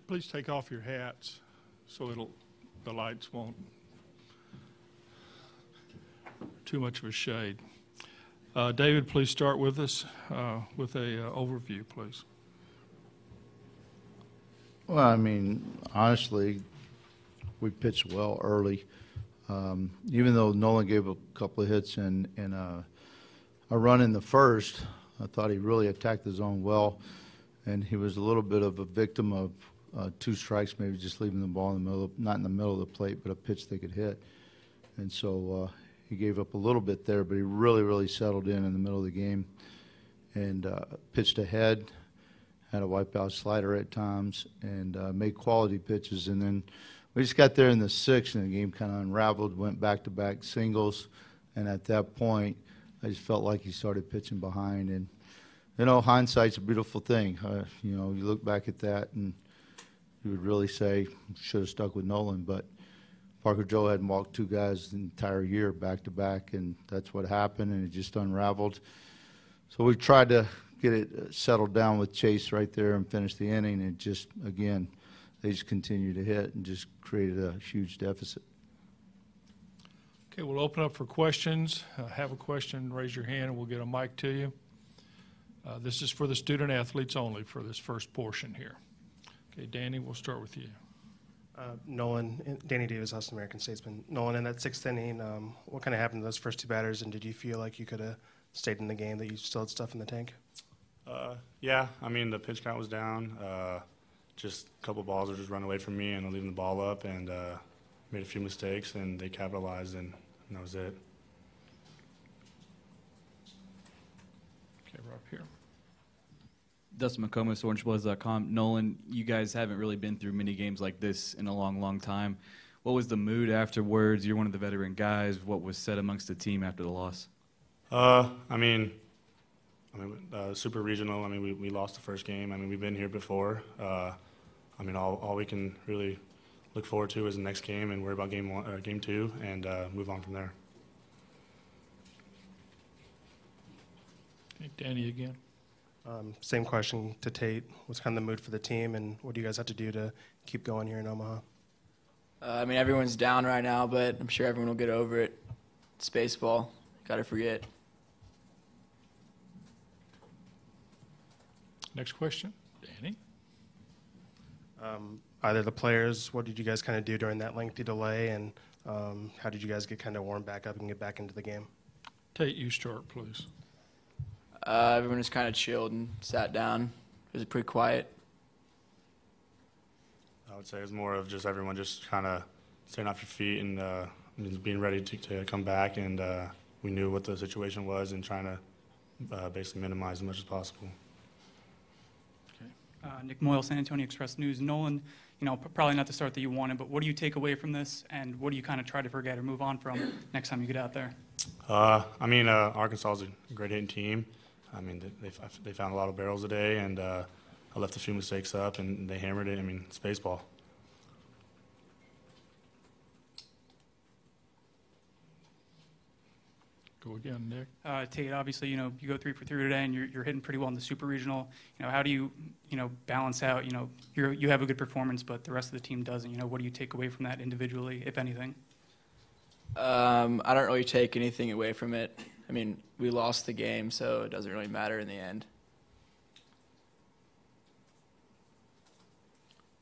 Please take off your hats so the lights won't too much of a shade. David, please start with us with a overview, please. Well, I mean, honestly, we pitched well early. Even though Nolan gave a couple of hits and a run in the first, I thought he really attacked the zone well, and he was a little bit of a victim of 2 strikes, maybe just leaving the ball in the middle, not in the middle of the plate, but a pitch they could hit. And so he gave up a little bit there, but he really settled in the middle of the game and pitched ahead, had a wipeout slider at times, and made quality pitches. And then we just got there in the 6th, and the game kind of unraveled, went back-to-back singles, and at that point, I just felt like he started pitching behind. And, you know, hindsight's a beautiful thing. You know, you look back at that, and you would really say, should have stuck with Nolan. But Parker Joe hadn't walked 2 guys the entire year back-to-back, and that's what happened, and it just unraveled. So we tried to get it settled down with Chase right there and finish the inning, and just, again, they just continued to hit and just created a huge deficit. Okay, we'll open up for questions. Have a question, raise your hand, and we'll get a mic to you. This is for the student athletes only for this first portion here. Okay, Danny, we'll start with you. Nolan, Danny Davis, Austin American Statesman. Nolan, in that 6th inning, what kind of happened to those first 2 batters, and did you feel like you could have stayed in the game, that you still had stuff in the tank? Yeah, I mean, the pitch count was down. Just a couple balls were just running away from me and leaving the ball up, and made a few mistakes, and they capitalized, and that was it. Okay, we're up here. Dustin McComas, OrangeBloods.com. Nolan, you guys haven't really been through many games like this in a long time. What was the mood afterwards? You're one of the veteran guys. What was said amongst the team after the loss? I mean, super regional. I mean, we lost the first game. I mean, we've been here before. I mean, all we can really look forward to is the next game and worry about game 2 and move on from there. Okay, Danny again. Same question to Tate. What's kind of the mood for the team, and what do you guys have to do to keep going here in Omaha? I mean, everyone's down right now, but I'm sure everyone will get over it. It's baseball. Got to forget. Next question, Danny. Either the players, what did you guys kind of do during that lengthy delay, and how did you guys get kind of warmed back up and get back into the game? Tate, you start, please. Everyone just kind of chilled and sat down. It was pretty quiet. I would say it was more of just everyone just kind of staying off your feet and being ready to come back, and we knew what the situation was and trying to basically minimize as much as possible. Nick Moyle, San Antonio Express News. Nolan, you know, probably not the start that you wanted, but what do you take away from this, and what do you kind of try to forget or move on from next time you get out there? I mean, Arkansas is a great hitting team. I mean, they found a lot of barrels today, and I left a few mistakes up, and they hammered it. I mean, it's baseball. Go again, Nick. Tate, obviously, you know, you go 3 for 3 today, and you're hitting pretty well in the super regional. You know, how do you balance out? You know, you have a good performance, but the rest of the team doesn't. You know, what do you take away from that individually, if anything? I don't really take anything away from it. I mean, we lost the game, so it doesn't really matter in the end.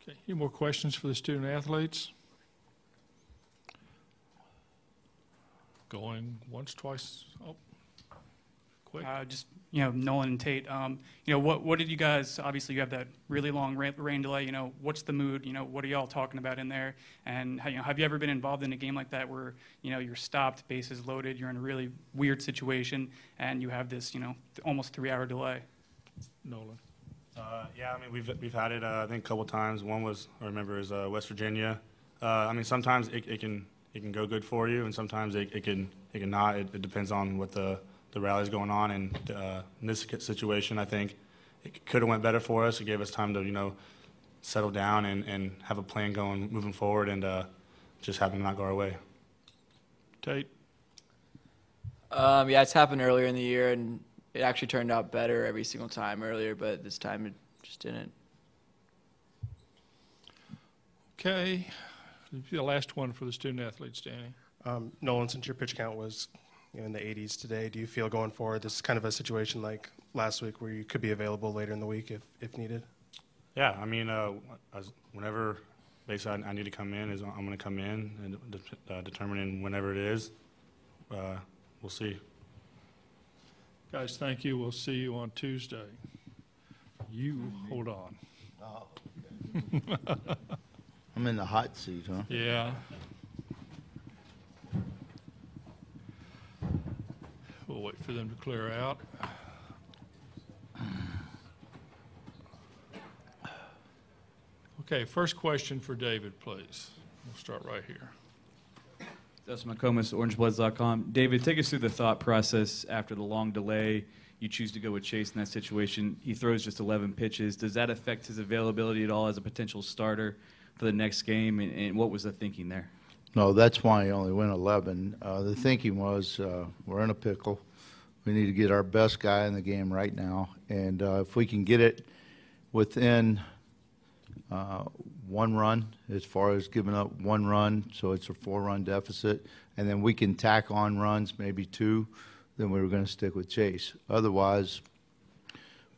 Okay, any more questions for the student athletes? Going once, twice. Oh, quick. Just, you know, Nolan and Tate, you know, what did you guys, obviously you have that really long rain delay, you know, what's the mood, you know, what are y'all talking about in there? And, you know, have you ever been involved in a game like that where, you know, you're stopped, bases loaded, you're in a really weird situation, and you have this, you know, almost 3-hour delay? Nolan. Yeah, I mean, we've had it, I think, a couple times. One was, I remember, is West Virginia. I mean, sometimes it can go good for you, and sometimes it can not. It depends on what the rally's going on. And in this situation, I think it could have went better for us. It gave us time to, you know, settle down and have a plan going moving forward, and just happened to not go our way. Tate. Yeah, it's happened earlier in the year, and it actually turned out better every single time earlier, but this time it just didn't. Okay, the last one for the student athletes, Danny. Nolan, since your pitch count was in the 80s today, do you feel going forward this is kind of a situation like last week where you could be available later in the week if needed? Yeah, I mean, whenever basically I need to come in, I'm going to come in and determining whenever it is. We'll see. Guys, thank you. We'll see you on Tuesday. You hold on. I'm in the hot seat, huh? Yeah. We'll wait for them to clear out. Okay, first question for David, please. We'll start right here. Dustin McComas, OrangeBloods.com. David, take us through the thought process after the long delay. You choose to go with Chase in that situation. He throws just 11 pitches. Does that affect his availability at all as a potential starter for the next game? And what was the thinking there? No, that's why he only went 11. The thinking was we're in a pickle. We need to get our best guy in the game right now. And if we can get it within one run, as far as giving up one run, so it's a 4-run deficit, and then we can tack on runs, maybe 2, then we were going to stick with Chase. Otherwise,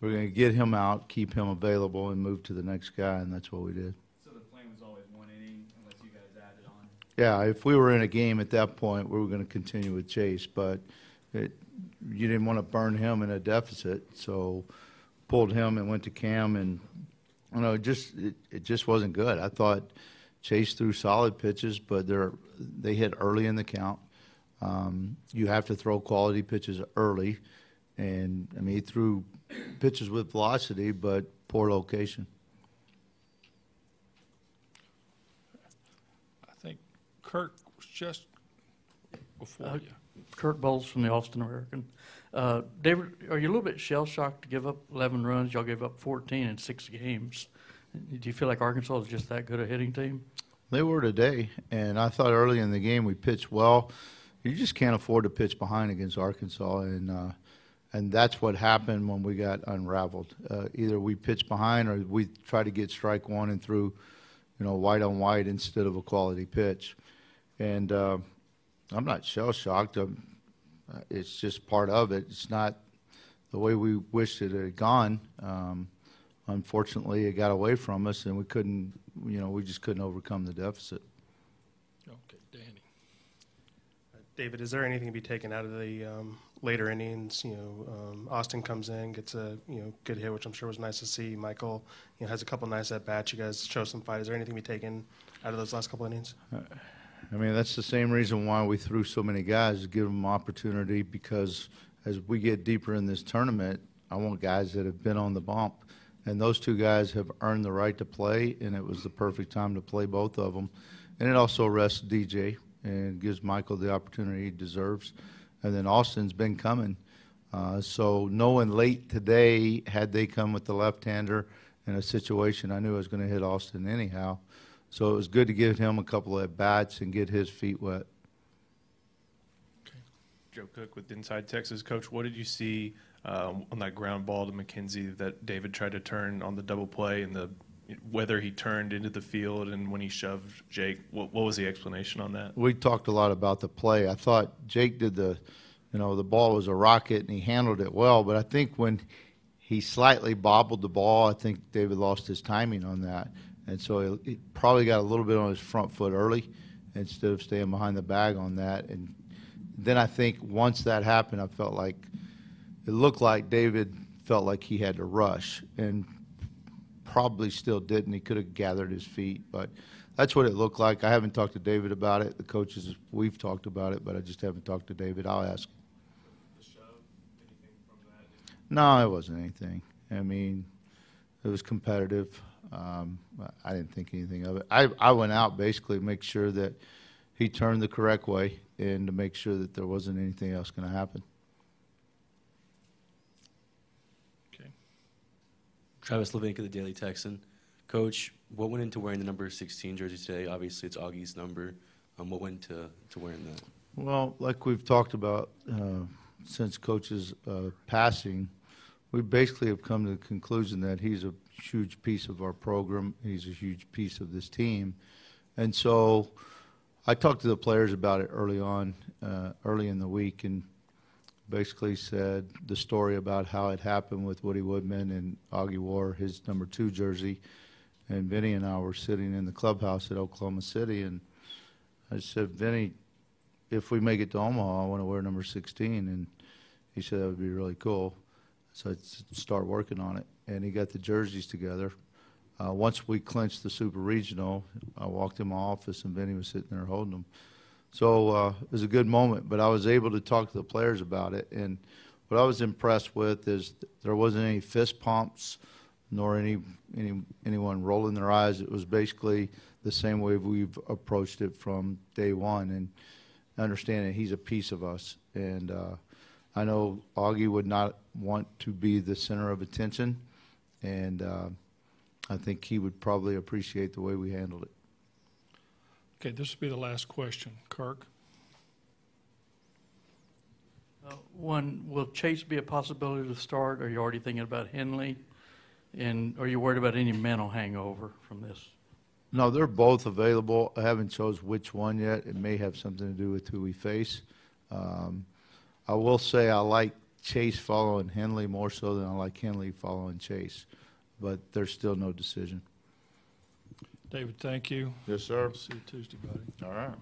we're going to get him out, keep him available, and move to the next guy, and that's what we did. So the plan was always 1 inning unless you guys added on? Yeah, if we were in a game at that point, we were going to continue with Chase, but you didn't want to burn him in a deficit, so pulled him and went to Cam, and it just wasn't good. I thought Chase threw solid pitches, but they hit early in the count. You have to throw quality pitches early, and I mean he threw pitches with velocity, but poor location. I think Kurt was just before you. Kurt Bowles from the Austin American. David, are you a little bit shell-shocked to give up 11 runs? Y'all gave up 14 in 6 games. Do you feel like Arkansas is just that good a hitting team? They were today, and I thought early in the game we pitched well. You just can't afford to pitch behind against Arkansas, and that's what happened when we got unraveled. Either we pitched behind or we tried to get strike one and threw, white on white instead of a quality pitch. And I'm not shell-shocked. It's just part of it. It's not the way we wished it had gone. Unfortunately, it got away from us, and we just couldn't overcome the deficit. Okay, Danny. David, is there anything to be taken out of the later innings? Austin comes in, gets a good hit, which I'm sure was nice to see. Michael, has a couple nice at bats. You guys show some fight. Is there anything to be taken out of those last couple innings? I mean, that's the same reason why we threw so many guys, to give them opportunity, because as we get deeper in this tournament, I want guys that have been on the bump. And those 2 guys have earned the right to play, and it was the perfect time to play both of them. And it also rests DJ and gives Michael the opportunity he deserves. And then Austin's been coming. So knowing late today, had they come with the left-hander in a situation, I knew I was going to hit Austin anyhow. So it was good to give him a couple of at-bats and get his feet wet. Joe Cook with Inside Texas. Coach, what did you see on that ground ball to McKenzie that David tried to turn on the double play, and whether he turned into the field and when he shoved Jake? What was the explanation on that? We talked a lot about the play. I thought Jake did the ball was a rocket and he handled it well, but I think when he slightly bobbled the ball, I think David lost his timing on that. And so he probably got a little bit on his front foot early instead of staying behind the bag on that. And then I think once that happened, I felt like it looked like David felt like he had to rush, and probably still didn't. He could have gathered his feet, but that's what it looked like. I haven't talked to David about it. The coaches, we've talked about it, but I just haven't talked to David. I'll ask him. The shove, anything from that? No, it wasn't anything. I mean, it was competitive. I didn't think anything of it. I went out basically to make sure that he turned the correct way and to make sure that there wasn't anything else going to happen. Okay. Travis Levinka, the Daily Texan. Coach, what went into wearing the number 16 jersey today? Obviously, it's Augie's number. What went into wearing that? Well, like we've talked about since Coach's passing, we basically have come to the conclusion that he's huge piece of our program. He's a huge piece of this team. And so I talked to the players about it early on, early in the week, and basically said the story about how it happened with Woody Woodman, and Augie wore his number 2 jersey, and Vinny and I were sitting in the clubhouse at Oklahoma City, and I said, Vinny, if we make it to Omaha, I want to wear number 16, and he said that would be really cool. So I'd start working on it, and he got the jerseys together. Once we clinched the Super Regional, I walked in my office, and Vinny was sitting there holding them. So it was a good moment, but I was able to talk to the players about it, and what I was impressed with is there wasn't any fist pumps nor anyone rolling their eyes. It was basically the same way we've approached it from day one, and understanding he's a piece of us. And I know Augie would not want to be the center of attention, and I think he would probably appreciate the way we handled it. Okay, this will be the last question. Kirk? One, will Chase be a possibility to start? Are you already thinking about Henley? And are you worried about any mental hangover from this? No, they're both available. I haven't chose which one yet. It may have something to do with who we face. I will say I like Chase following Henley more so than I like Henley following Chase, but there's still no decision. David, thank you. Yes, sir. See you Tuesday, buddy. All right.